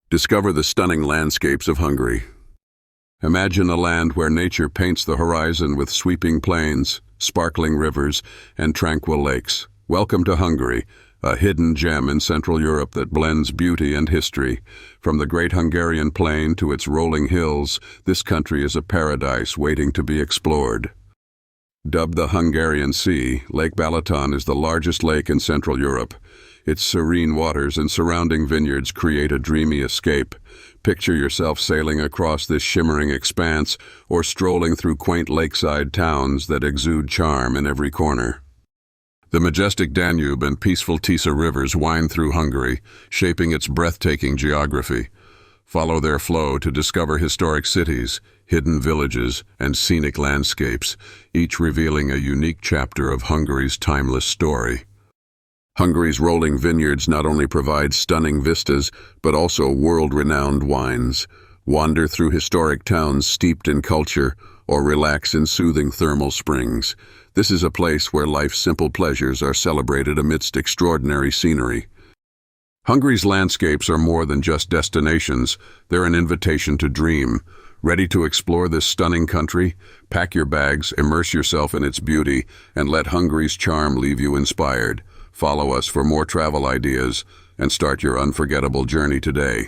Discover the stunning landscapes of Hungary. Imagine a land where nature paints the horizon with sweeping plains, sparkling rivers, and tranquil lakes. Welcome to Hungary, a hidden gem in Central Europe that blends beauty and history. From the great Hungarian plain to its rolling hills, this country is a paradise waiting to be explored. Dubbed the Hungarian Sea, Lake Balaton is the largest lake in Central Europe. Its serene waters and surrounding vineyards create a dreamy escape. Picture yourself sailing across this shimmering expanse or strolling through quaint lakeside towns that exude charm in every corner. The majestic Danube and peaceful Tisa rivers wind through Hungary, shaping its breathtaking geography. Follow their flow to discover historic cities, hidden villages, and scenic landscapes, each revealing a unique chapter of Hungary's timeless story. Hungary's rolling vineyards not only provide stunning vistas, but also world-renowned wines. Wander through historic towns steeped in culture, or relax in soothing thermal springs. This is a place where life's simple pleasures are celebrated amidst extraordinary scenery. Hungary's landscapes are more than just destinations, they're an invitation to dream. Ready to explore this stunning country? Pack your bags, immerse yourself in its beauty, and let Hungary's charm leave you inspired. Follow us for more travel ideas and start your unforgettable journey today.